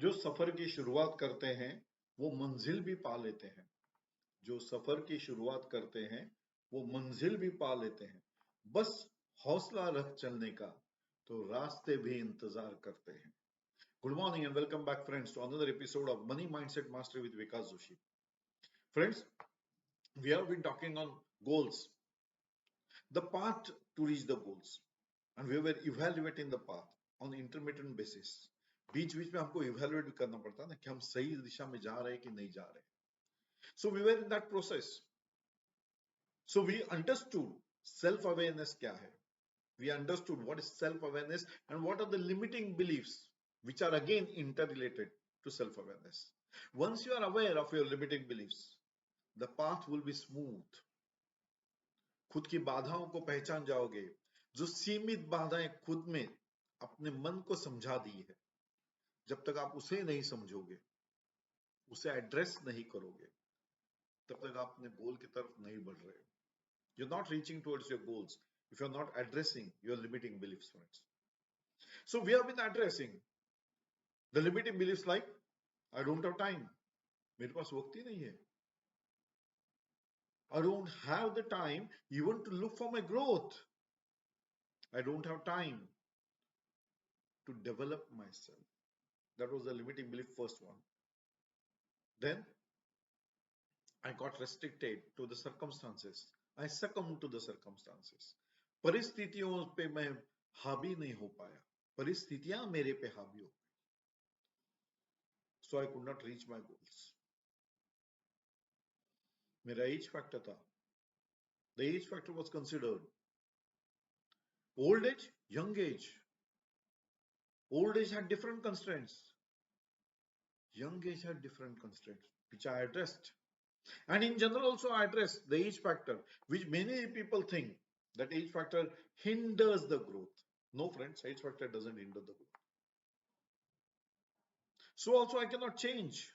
जो सफर की शुरुआत करते हैं वो मंजिल भी पा लेते हैं। जो सफर की शुरुआत करते हैं वो मंजिल भी पा लेते हैं। बस हौसला रख चलने का, तो रास्ते भी इंतजार करते हैं। Good morning and welcome back friends to another episode of money mindset mastery with Vikas Joshi. Friends, we have been talking on goals, the path to reach the goals, and we were evaluating the path on intermittent basis. बीच बीच में हमको evaluate भी करना पड़ता है ना कि हम सही दिशा में जा रहे हैं कि नहीं जा रहे। So we were in that process. So we understood self awareness क्या है, we understood what is self awareness and what are the limiting beliefs which are again interrelated to self awareness. Once you are aware of your limiting beliefs, the path will be smooth. खुद की बाधाओं को पहचान जाओगे। जो सीमित बाधाएं खुद में अपने मन को समझा दी है, जब तक आप उसे नहीं समझोगे, उसे एड्रेस नहीं करोगे, तब तक आप अपने गोल की तरफ नहीं बढ़ रहे हो। You're not reaching towards your goals if you're not addressing your limiting beliefs, friends. So we have been addressing the limiting beliefs like I don't have time. मेरे पास वक्त ही नहीं है. I don't have the time even to look for my growth. I don't have time to develop myself. That was the limiting belief, first one. Then I got restricted to the circumstances. I succumbed to the circumstances. परिस्थितियों पे मैं हावी नहीं हो पाया. परिस्थितियां मेरे पे हावी हो. So I could not reach my goals. मेरा एज फैक्टर था. The age factor was considered. Old age, young age. Old age had different constraints. Young age had different constraints, which I addressed. And in general also I addressed the age factor, which many people think that age factor hinders the growth. No friends, age factor doesn't hinder the growth. So also I cannot change.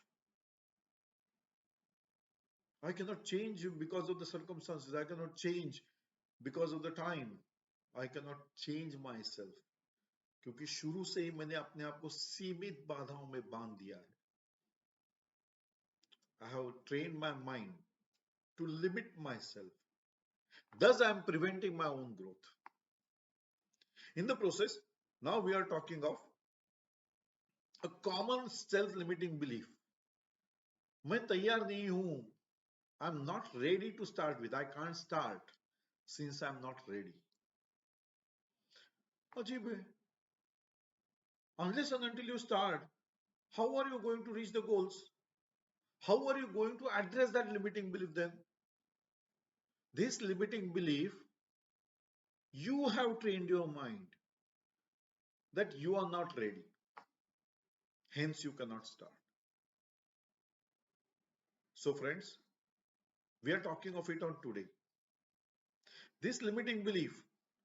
I cannot change because of the circumstances. I cannot change because of the time. I cannot change myself. क्योंकि शुरू से ही मैंने अपने आप को सीमित बाधाओं में बांध दिया है. I have trained my mind to limit myself. Thus, I am preventing my own growth. In the process, now we are talking of a common self-limiting belief. मैं तैयार नहीं हूं. I'm not ready to start with. I can't start since I'm not ready. अजीब है. Unless and until you start, how are you going to reach the goals? How are you going to address that limiting belief then? This limiting belief, you have trained your mind that you are not ready. Hence, you cannot start. So, friends, we are talking of it on today. This limiting belief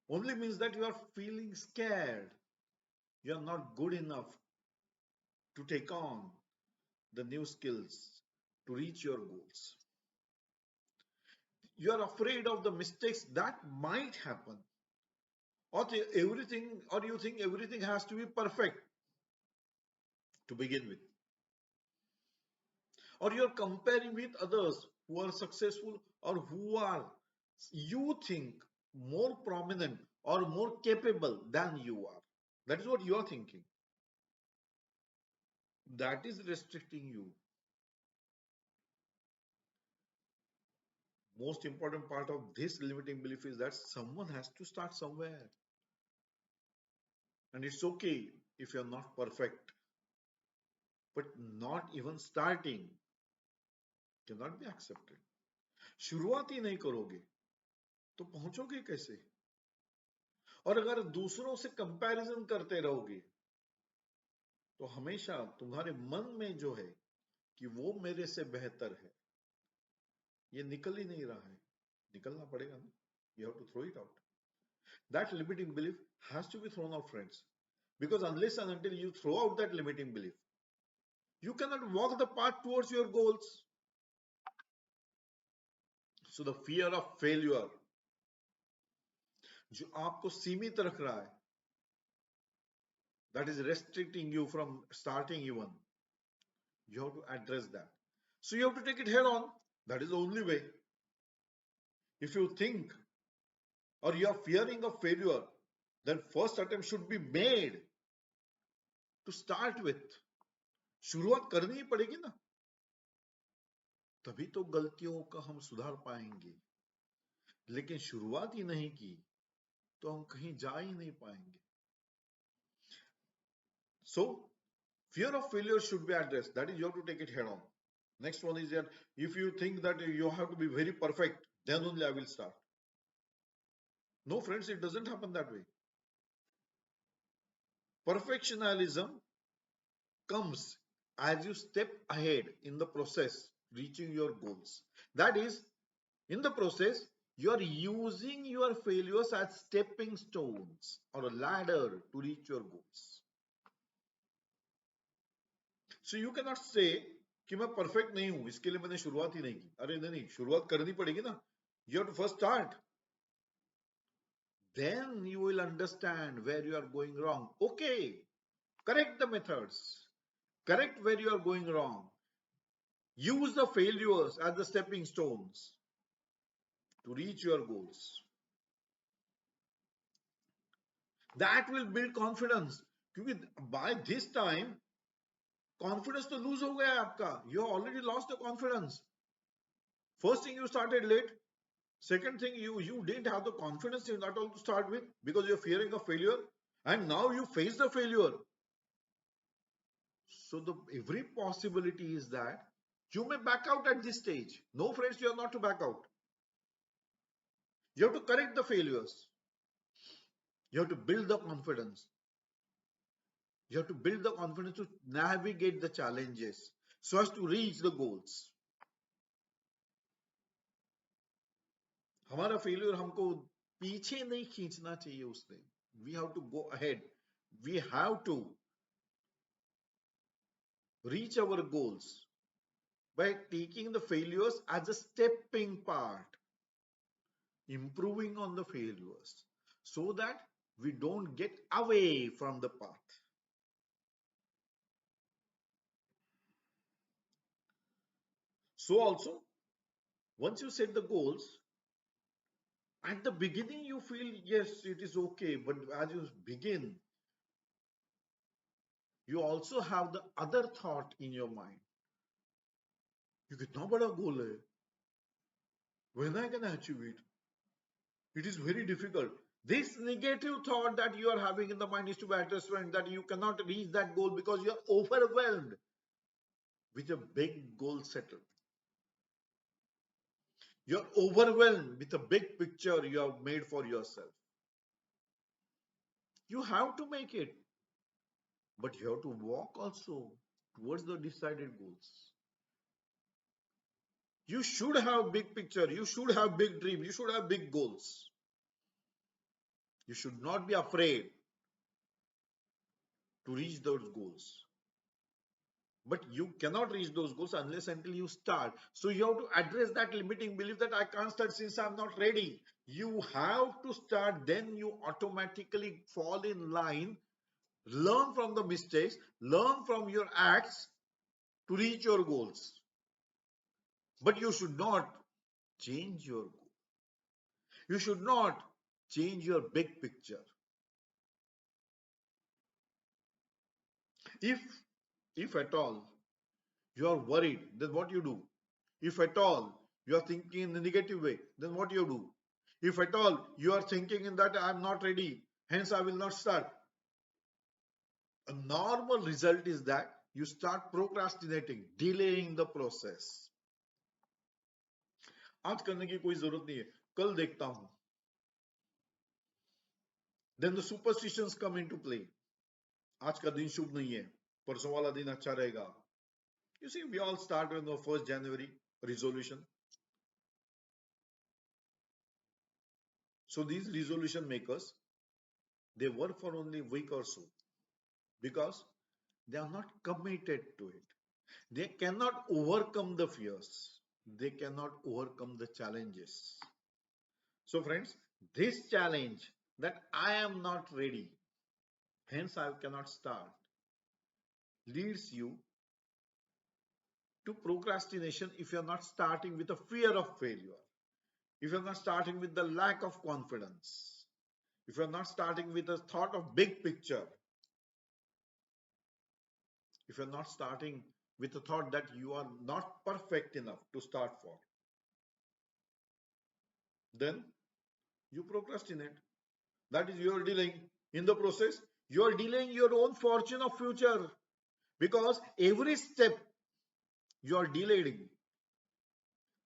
only means that you are feeling scared. You are not good enough to take on the new skills to reach your goals. You are afraid of the mistakes that might happen. Or you think everything has to be perfect to begin with. Or you are comparing with others who are successful or who are, you think, more prominent or more capable than you are. That is what you are thinking. That is restricting you. Most important part of this limiting belief is that someone has to start somewhere. And it's okay if you're not perfect. But not even starting cannot be accepted. शुरुआत ही नहीं करोगे तो पहुंचोगे कैसे? और अगर दूसरों से comparison करते रहोगे तो हमेशा तुम्हारे मन में जो है कि वो मेरे से बेहतर है, ये निकल ही नहीं रहा है. निकलना पड़ेगा ना. You have to throw it out. That limiting belief has to be thrown out, friends. Because unless and until you throw out that limiting belief, you cannot walk the path towards your goals. So the fear of failure, जो आपको सीमित रख रहा है, that is restricting you from starting even. You have to address that. So you have to take it head on. That is the only way. If you think or you are fearing of failure, then first attempt should be made to start with. शुरुआत करनी ही पड़ेगी ना, तभी तो गलतियों का हम सुधार पाएंगे. लेकिन शुरुआत ही नहीं की तो हम कहीं जा ही नहीं पाएंगे. So fear of failure should be addressed. That is, you have to take it head on. Next one is that if you think that you have to be very perfect, then only I will start. No, friends, it doesn't happen that way. Perfectionism comes as you step ahead in the process reaching your goals. That is, in the process, you are using your failures as stepping stones or a ladder to reach your goals. So you cannot say कि मैं perfect नहीं हूं इसके लिए मैंने शुरुआत ही नहीं की. अरे नहीं, शुरुआत करनी पड़ेगी ना. You have to first start. Then you will understand where you are going wrong. Okay, correct the methods. Correct where you are going wrong. Use the failures as the stepping stones to reach your goals. That will build confidence. क्योंकि by this time, confidence तो lose हो गया है आपका. You already lost the confidence. First thing, you started late. Second thing, you didn't have the confidence in that all to start with because you're fearing a failure. And now you face the failure. So the every possibility is that you may back out at this stage. No, friends, you are not to back out. You have to correct the failures. You have to build the confidence. You have to build the confidence to navigate the challenges so as to reach the goals. हमारा failure हमको पीछे नहीं खींचना चाहिए उससे. We have to go ahead. We have to reach our goals by taking the failures as a stepping part, improving on the failures so that we don't get away from the path. So also, once you set the goals, at the beginning you feel yes, it is okay, but as you begin, you also have the other thought in your mind. ये कितना बड़ा goal है. When I can achieve it? It is very difficult. This negative thought that you are having in the mind is to be addressed, that you cannot reach that goal because you are overwhelmed with a big goal settled. You're overwhelmed with a big picture you have made for yourself. You have to make it, but you have to walk also towards the decided goals. You should have big picture, you should have big dreams, you should have big goals. You should not be afraid to reach those goals. But you cannot reach those goals unless until you start. So you have to address that limiting belief that I can't start since I'm not ready. You have to start, then you automatically fall in line. Learn from the mistakes, learn from your acts to reach your goals. But you should not change your goal. You should not change your big picture. If at all you are worried, then what you do? If at all you are thinking in a negative way, then what you do? If at all you are thinking in that I am not ready, hence I will not start. A normal result is that you start procrastinating, delaying the process. आज करने की कोई जरूरत नहीं है, कल देखता हूं. Then the superstitions come into play. आज का दिन शुभ नहीं है, परसों वाला दिन अच्छा रहेगा. You see, we all start on the 1st January resolution. So these resolution makers, they work for only a week or so because they are not committed to it. They cannot overcome the fears. They cannot overcome the challenges. So friends, this challenge that I am not ready, hence I cannot start, leads you to procrastination if you're not starting with a fear of failure, if you're not starting with the lack of confidence, if you're not starting with a thought of big picture, if you're not starting with the thought that you are not perfect enough to start for, then you procrastinate. That is, you're delaying. In the process, you're delaying your own fortune of future, because every step you're delaying,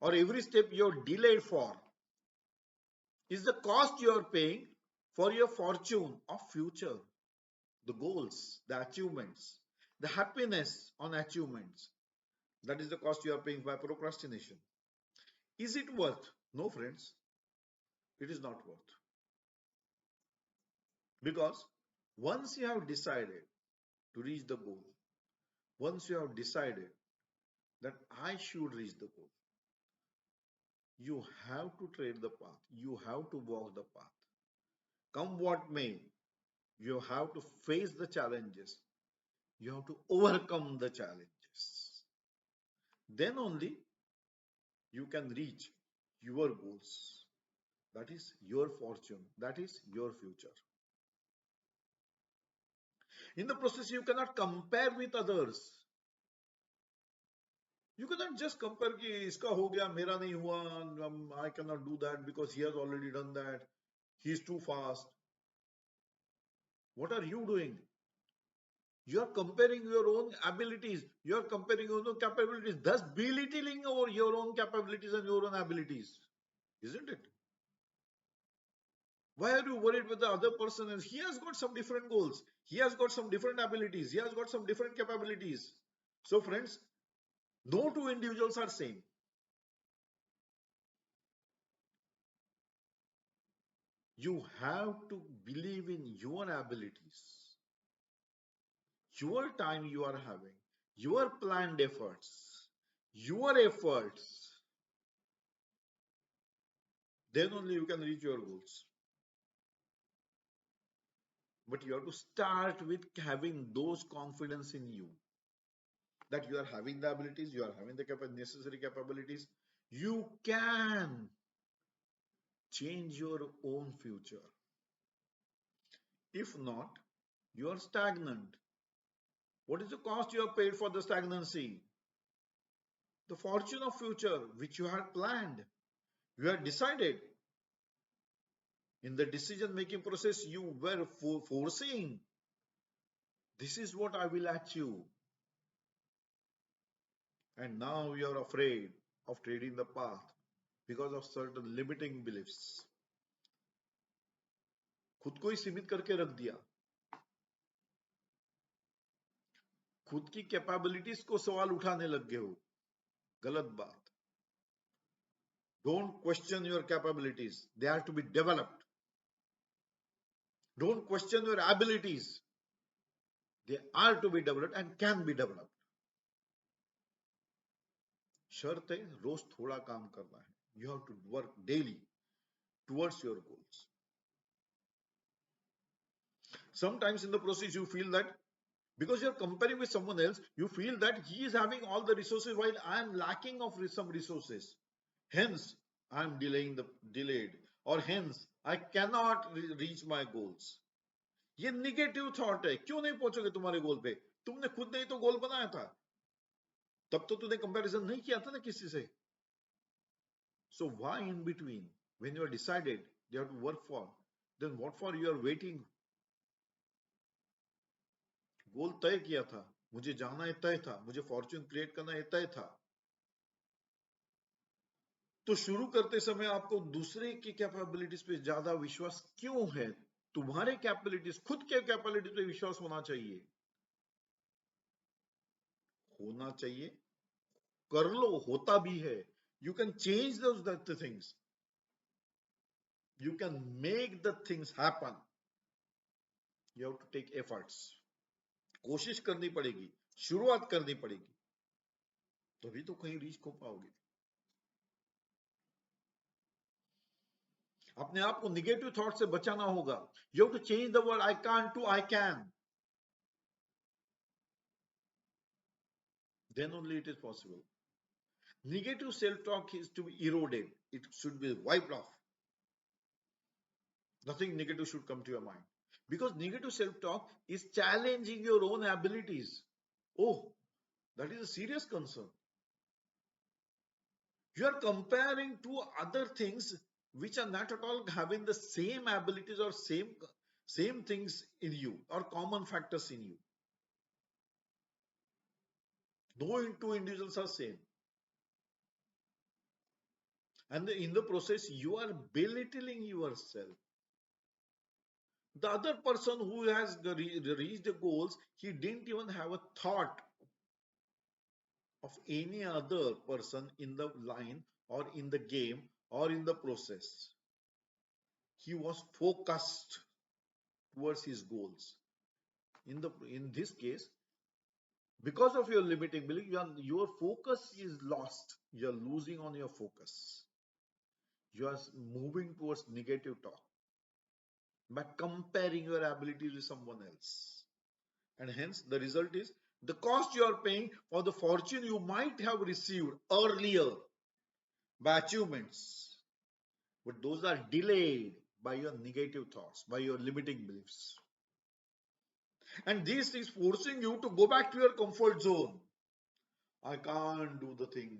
or every step you're delayed for, is the cost you're paying for your fortune of future, the goals, the achievements, the happiness on achievements. That is the cost you are paying by procrastination. Is it worth? No, friends, it is not worth. Because once you have decided to reach the goal, once you have decided that I should reach the goal, you have to tread the path, you have to walk the path. Come what may, you have to face the challenges, you have to overcome the challenges. Then only you can reach your goals. That is your fortune, that is your future. In the process, you cannot compare with others. You cannot just compare कि इसका हो गया मेरा नहीं हुआ, I cannot do that because he has already done that, he is too fast. What are you doing? You are comparing your own abilities, you are comparing your own capabilities, thus belittling over your own capabilities and your own abilities, isn't it? Why are you worried with the other person? And he has got some different goals, he has got some different abilities, he has got some different capabilities. So friends, no two individuals are same. You have to believe in your abilities, your time you are having, your planned efforts, your efforts. Then only you can reach your goals. But you have to start with having those confidence in you, that you are having the abilities, you are having the necessary capabilities. You can change your own future. If not, you are stagnant. What is the cost you have paid for the stagnancy? The fortune of future which you had planned, you had decided. In the decision making process, you were foreseeing, this is what I will achieve. And now you are afraid of treading the path because of certain limiting beliefs. खुद को ही सीमित करके रख दिया, खुद की capabilities को सवाल उठाने लग गए हो, गलत बात. Don't question your capabilities, they are to be developed. Don't question your abilities, they are to be developed and can be developed. शर्त है रोज थोड़ा काम करना है. You have to work daily towards your goals. Sometimes in the process you feel that because you're comparing with someone else, you feel that he is having all the resources while I am lacking of some resources. Hence, I am delayed, or hence I cannot reach my goals. ये negative thought है. क्यों नहीं पहुंचोगे तुम्हारे गोल पे? तुमने खुद नहीं तो गोल बनाया था, तब तो तूने कंपैरिजन नहीं किया था ना किसी से. So why in between, when you are decided you have to work for, then what for you are waiting? गोल तय किया था, मुझे जाना है तय था, मुझे फॉर्च्यून क्रिएट करना है तय था. तो शुरू करते समय आपको दूसरे की कैपेबिलिटीज पे ज्यादा विश्वास क्यों है? तुम्हारे कैपेबिलिटीज, खुद के कैपेबिलिटीज पे विश्वास होना चाहिए. होना चाहिए, कर लो, होता भी है. You can change those things, you can make the things happen. You have to take efforts. कोशिश करनी पड़ेगी, शुरुआत करनी पड़ेगी, तभी तो कहीं रीच को पाओगे. अपने आप को निगेटिव थॉट से बचाना होगा. You have to change the word I can't to I can. Then only it is possible. Negative self-talk is to be eroded. It should be wiped off. Nothing negative should come to your mind. Because negative self-talk is challenging your own abilities. Oh, that is a serious concern. You are comparing to other things which are not at all having the same abilities or same things in you or common factors in you. No two individuals are same. And in the process, you are belittling yourself. The other person who has reached the goals, he didn't even have a thought of any other person in the line or in the game or in the process. He was focused towards his goals. In this case, because of your limiting belief, your focus is lost. You're losing on your focus. You are moving towards negative talk by comparing your abilities with someone else. And hence, the result is the cost you are paying for the fortune you might have received earlier by achievements. But those are delayed by your negative thoughts, by your limiting beliefs. And this is forcing you to go back to your comfort zone. I can't do the things,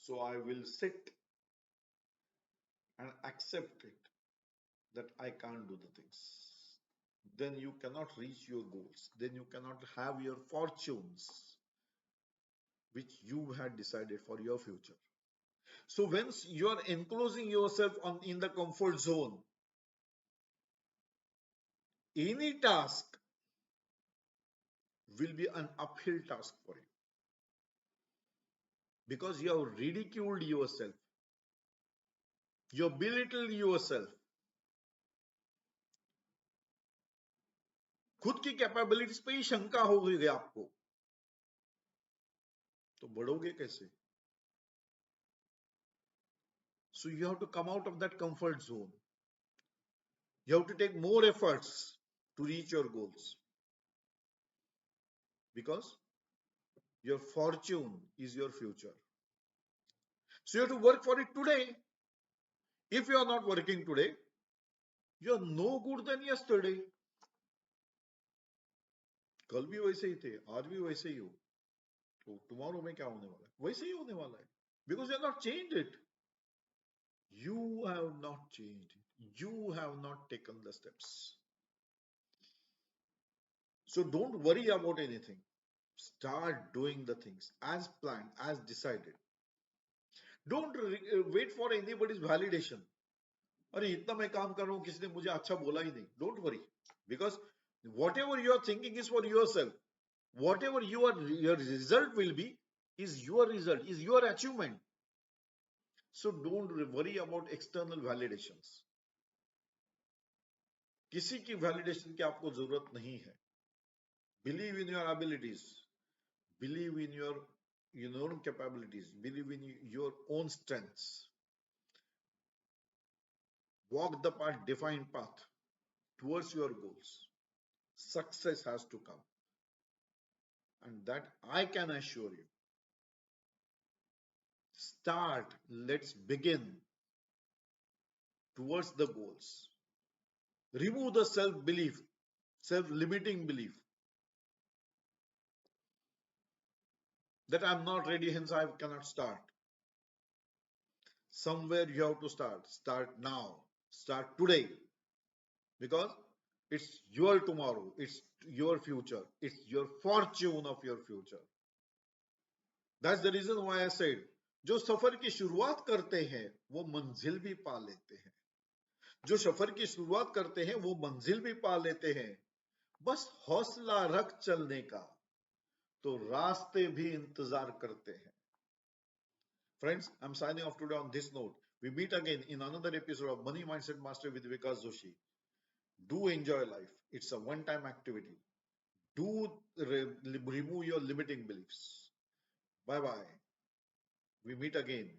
so I will sit and accept it that I can't do the things. Then you cannot reach your goals. Then you cannot have your fortunes which you had decided for your future. So once you are enclosing yourself in the comfort zone, any task will be an uphill task for you because you have ridiculed yourself, you belittled yourself. खुद की capabilities पे ही शंका हो गई आपको, तो बढ़ोगे कैसे? So you have to come out of that comfort zone. You have to take more efforts to reach your goals because your fortune is your future. So you have to work for it today. If you are not working today, you are no good than yesterday. कल भी वैसे ही थे, आज भी वैसे ही हो, तो tomorrow में क्या होने वाला है? वैसे ही होने वाला है. Because you have not changed it. You have not changed it. You have not taken the steps. So don't worry about anything. Start doing the things as planned, as decided. Don't wait for anybody's validation. अरे इतना मैं काम कर रहा हूँ, किसी ने मुझे अच्छा बोला ही नहीं. Don't worry, because whatever you are thinking is for yourself. Whatever your result will be is your result, is your achievement. So don't worry about external validations. किसी की validation की आपको जरूरत नहीं है. Believe in your abilities. Believe in your own capabilities. Believe in your own strengths. Walk the path, defined path towards your goals. Success has to come. And that I can assure you. Start, let's begin towards the goals. Remove the self-belief, self-limiting belief that I'm not ready, hence I cannot start. Somewhere you have to start. Start now. Start today. Because it's your tomorrow. It's your future. It's your fortune of your future. That's the reason why I said, जो सफर की शुरुआत करते हैं वो मंजिल भी पा लेते हैं. जो सफर की शुरुआत करते हैं वो मंजिल भी पा लेते हैं. बस हौसला रख चलने का, तो रास्ते भी इंतजार करते हैं. Friends, I'm signing off today on this note. We meet again in another episode of Money Mindset Mastery with Vkas Joshi. Do enjoy life. It's a one-time activity. Do remove your limiting beliefs. Bye-bye. We meet again.